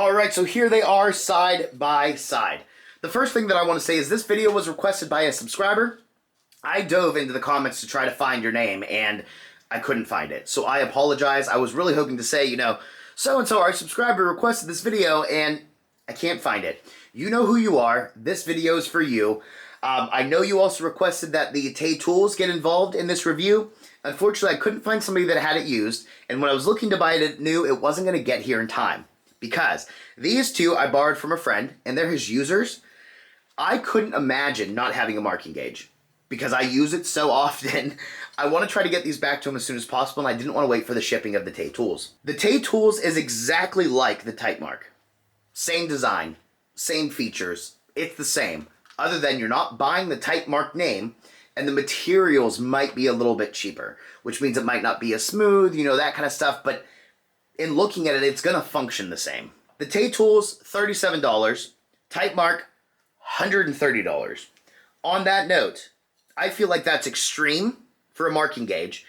Alright, so here they are side by side. The first thing that I want to say is this video was requested by a subscriber. I dove into the comments to try to find your name, and I couldn't find it. So I apologize. I was really hoping to say, so-and-so, our subscriber requested this video, and I can't find it. You know who you are. This video is for you. I know you also requested that the Tay tools get involved in this review. Unfortunately, I couldn't find somebody that had it used, and when I was looking to buy it new, it wasn't going to get here in time. Because these two I borrowed from a friend, and they're his users. I couldn't imagine not having a marking gauge. Because I use it so often, I want to try to get these back to him as soon as possible, and I didn't want to wait for the shipping of the Tay tools. The Tay tools is exactly like the Tite-Mark. Same design, same features, it's the same. Other than you're not buying the Tite-Mark name, and the materials might be a little bit cheaper. Which means it might not be as smooth, that kind of stuff, but in looking at it, it's going to function the same. The Tay tools, $37. Tite-Mark, $130. On that note, I feel like that's extreme for a marking gauge.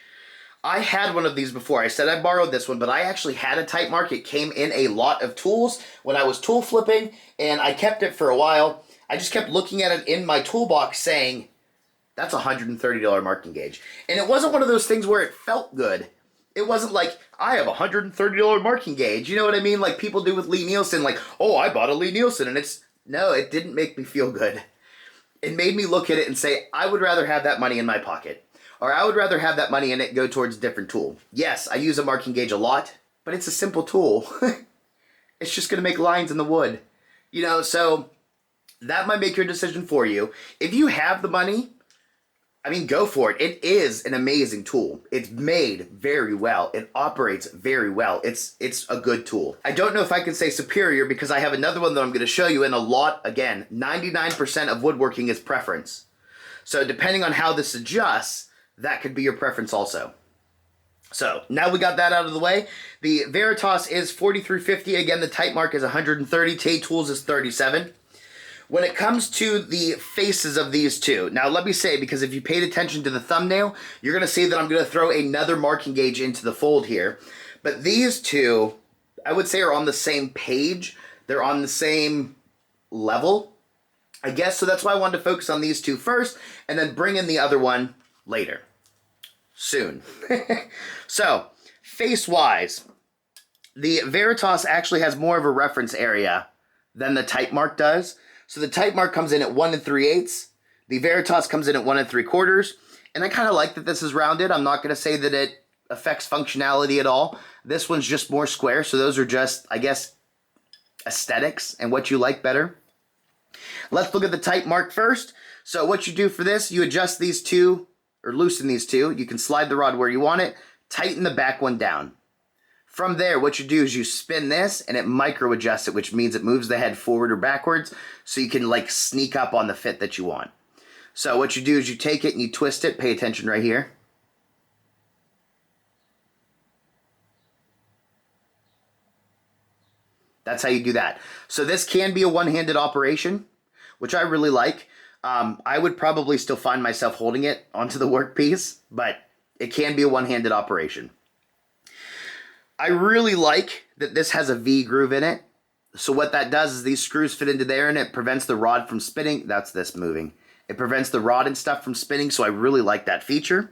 I had one of these before. I said I borrowed this one, but I actually had a Tite-Mark. It came in a lot of tools when I was tool flipping, and I kept it for a while. I just kept looking at it in my toolbox saying, that's a $130 marking gauge. And it wasn't one of those things where it felt good. It wasn't like, I have a $130 marking gauge. You know what I mean? Like people do with Lee Nielsen, like, oh, I bought a Lee Nielsen, and no, it didn't make me feel good. It made me look at it and say, I would rather have that money in my pocket. Or I would rather have that money and it go towards a different tool. Yes, I use a marking gauge a lot, but it's a simple tool. It's just going to make lines in the wood. So that might make your decision for you. If you have the money, go for it. It is an amazing tool. It's made very well. It operates very well. It's a good tool. I don't know if I can say superior because I have another one that I'm going to show you, and 99% of woodworking is preference. So depending on how this adjusts, that could be your preference also. So now we got that out of the way. The Veritas is $43.50. Again, the Tite-Mark is $130. Tay tools is $37. When it comes to the faces of these two, now let me say, because if you paid attention to the thumbnail, you're going to see that I'm going to throw another marking gauge into the fold here. But these two, I would say, are on the same page. They're on the same level, I guess. So that's why I wanted to focus on these two first, and then bring in the other one later. Soon. So, face-wise, the Veritas actually has more of a reference area than the Tite-Mark does. So the Tite-Mark comes in at 1 3/8. The Veritas comes in at 1 3/4. And I kind of like that this is rounded. I'm not going to say that it affects functionality at all. This one's just more square. So those are just, I guess, aesthetics and what you like better. Let's look at the Tite-Mark first. So what you do for this, you adjust these two, or loosen these two. You can slide the rod where you want it. Tighten the back one down. From there, what you do is you spin this, and it micro adjusts it, which means it moves the head forward or backwards, so you can sneak up on the fit that you want. So what you do is you take it and you twist it. Pay attention right here. That's how you do that. So this can be a one-handed operation, which I really like. I would probably still find myself holding it onto the workpiece, but it can be a one-handed operation. I really like that this has a V groove in it. So what that does is these screws fit into there and it prevents the rod from spinning. That's this moving. It prevents the rod and stuff from spinning, so I really like that feature.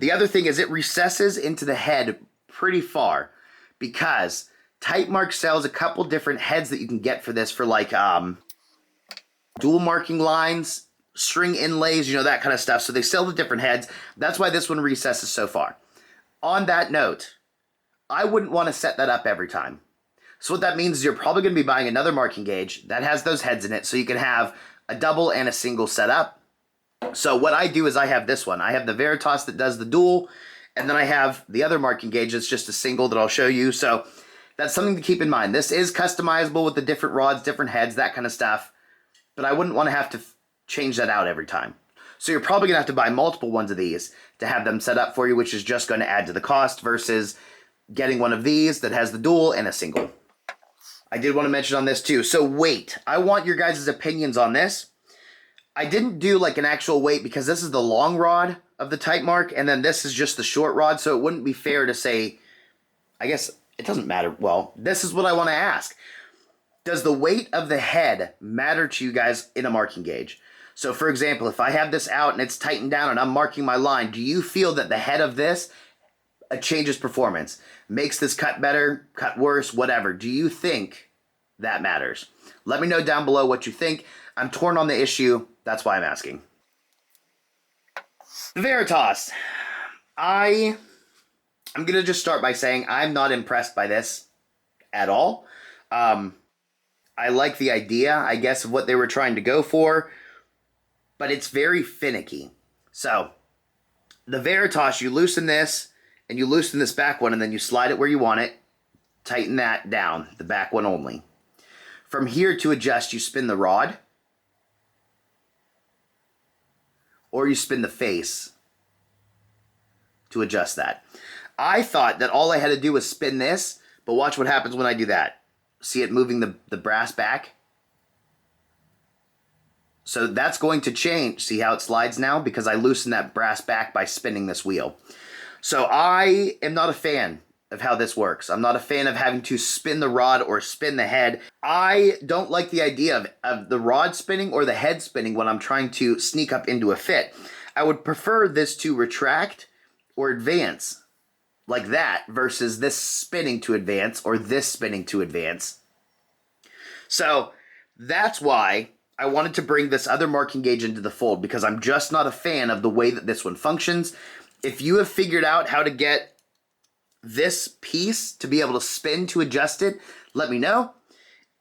The other thing is it recesses into the head pretty far because Tite-Mark sells a couple different heads that you can get for this for dual marking lines, string inlays, that kind of stuff. So they sell the different heads. That's why this one recesses so far. On that note, I wouldn't want to set that up every time. So what that means is you're probably going to be buying another marking gauge that has those heads in it so you can have a double and a single set up. So what I do is I have this one. I have the Veritas that does the dual, and then I have the other marking gauge that's just a single that I'll show you. So that's something to keep in mind. This is customizable with the different rods, different heads, that kind of stuff. But I wouldn't want to have to change that out every time. So you're probably going to have to buy multiple ones of these to have them set up for you, which is just going to add to the cost versus getting one of these that has the dual and a single. I did want to mention on this too. So weight. I want your guys' opinions on this. I didn't do an actual weight because this is the long rod of the Tite-Mark and then this is just the short rod. So it wouldn't be fair to say, I guess it doesn't matter. Well, this is what I want to ask. Does the weight of the head matter to you guys in a marking gauge? So for example, if I have this out and it's tightened down and I'm marking my line, do you feel that the head of this changes performance? Makes this cut better, cut worse, whatever. Do you think that matters? Let me know down below what you think. I'm torn on the issue. That's why I'm asking. The Veritas. I'm going to just start by saying I'm not impressed by this at all. I like the idea, I guess, of what they were trying to go for, but it's very finicky. So, the Veritas, you loosen this, and you loosen this back one, and then you slide it where you want it. Tighten that down, the back one only. From here to adjust, you spin the rod, or you spin the face to adjust that. I thought that all I had to do was spin this, but watch what happens when I do that. See it moving the brass back? So that's going to change. See how it slides now? Because I loosened that brass back by spinning this wheel. So I am not a fan of how this works. I'm not a fan of having to spin the rod or spin the head. I don't like the idea of the rod spinning or the head spinning when I'm trying to sneak up into a fit. I would prefer this to retract or advance like that versus this spinning to advance or this spinning to advance. So that's why I wanted to bring this other marking gauge into the fold, because I'm just not a fan of the way that this one functions. If you have figured out how to get this piece to be able to spin to adjust it, let me know.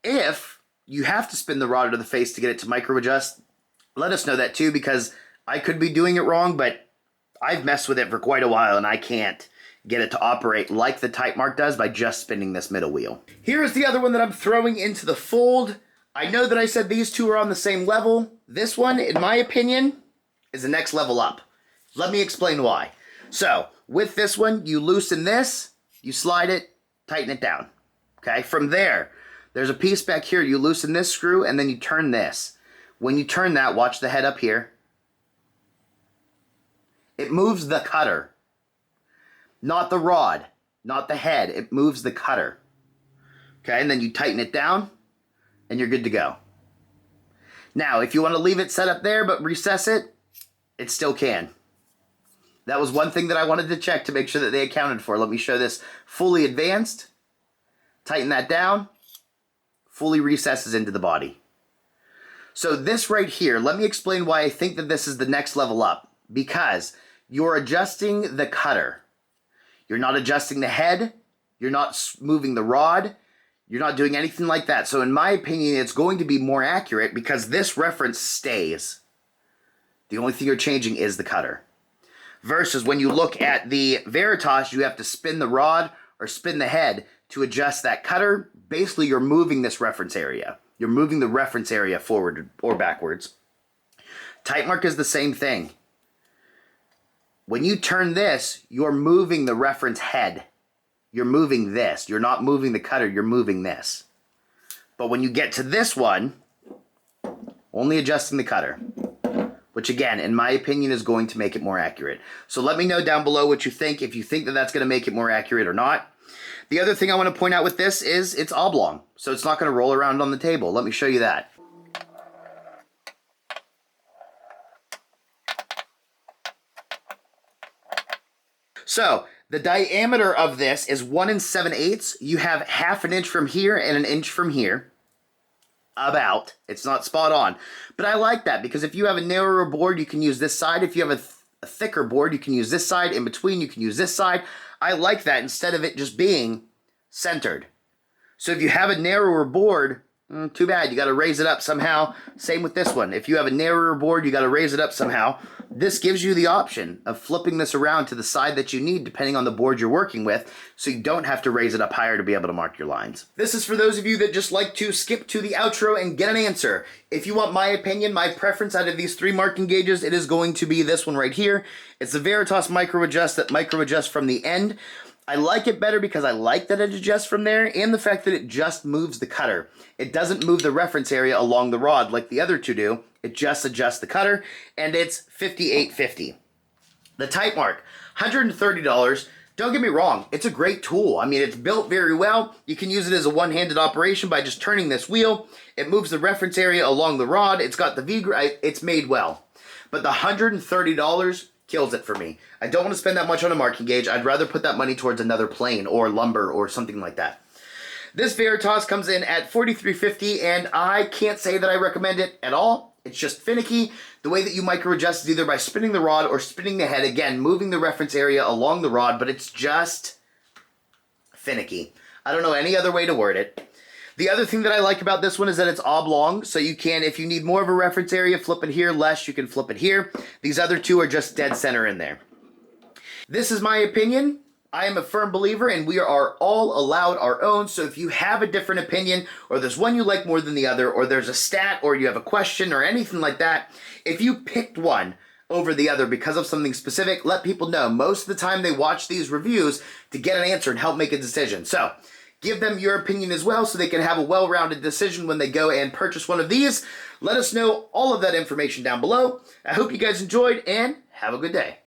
If you have to spin the rod or the face to get it to micro adjust, let us know that too, because I could be doing it wrong, but I've messed with it for quite a while and I can't get it to operate like the Tite-Mark does by just spinning this middle wheel. Here is the other one that I'm throwing into the fold. I know that I said these two are on the same level. This one, in my opinion, is the next level up. Let me explain why. So, with this one, you loosen this, you slide it, tighten it down. Okay, from there, there's a piece back here, you loosen this screw, and then you turn this. When you turn that, watch the head up here. It moves the cutter. Not the rod, not the head. It moves the cutter. Okay, and then you tighten it down, and you're good to go. Now, if you want to leave it set up there but recess it, it still can. That was one thing that I wanted to check to make sure that they accounted for. Let me show this fully advanced. Tighten that down. Fully recesses into the body. So this right here, let me explain why I think that this is the next level up. Because you're adjusting the cutter. You're not adjusting the head. You're not moving the rod. You're not doing anything like that. So in my opinion, it's going to be more accurate because this reference stays. The only thing you're changing is the cutter. Versus when you look at the Veritas, you have to spin the rod or spin the head to adjust that cutter. Basically, you're moving this reference area. You're moving the reference area forward or backwards. Tite-Mark is the same thing. When you turn this, you're moving the reference head. You're moving this. You're not moving the cutter, you're moving this. But when you get to this one, only adjusting the cutter. Which again, in my opinion, is going to make it more accurate. So let me know down below what you think, if you think that that's going to make it more accurate or not. The other thing I want to point out with this is it's oblong. So it's not going to roll around on the table. Let me show you that. So, the diameter of this is 1 7/8. You have ½ an inch from here and 1 inch from here. About. It's not spot on. But I like that because if you have a narrower board, you can use this side. If you have a thicker board, you can use this side. In between, you can use this side. I like that instead of it just being centered. So if you have a narrower board, too bad. You got to raise it up somehow. Same with this one. If you have a narrower board, you got to raise it up somehow. This gives you the option of flipping this around to the side that you need depending on the board you're working with, so you don't have to raise it up higher to be able to mark your lines. This is for those of you that just like to skip to the outro and get an answer. If you want my opinion, my preference out of these 3 marking gauges, it is going to be this one right here. It's the Veritas Micro Adjust that micro adjusts from the end. I like it better because I like that it adjusts from there and the fact that it just moves the cutter. It doesn't move the reference area along the rod like the other two do. It just adjusts the cutter, and it's $58.50. The Tite-Mark, $130. Don't get me wrong, it's a great tool. I mean, it's built very well. You can use it as a one-handed operation by just turning this wheel. It moves the reference area along the rod. It's got the it's made well. But the $130 kills it for me. I don't want to spend that much on a marking gauge. I'd rather put that money towards another plane or lumber or something like that. This Veritas comes in at $43.50, and I can't say that I recommend it at all. It's just finicky. The way that you micro adjust is either by spinning the rod or spinning the head, again, moving the reference area along the rod, but it's just finicky. I don't know any other way to word it. The other thing that I like about this one is that it's oblong, so you can, if you need more of a reference area, flip it here, less, you can flip it here. These other two are just dead center in there. This is my opinion. I am a firm believer, and we are all allowed our own, so if you have a different opinion, or there's one you like more than the other, or there's a stat, or you have a question, or anything like that, if you picked one over the other because of something specific, let people know. Most of the time they watch these reviews to get an answer and help make a decision. So, give them your opinion as well so they can have a well-rounded decision when they go and purchase one of these. Let us know all of that information down below. I hope you guys enjoyed, and have a good day.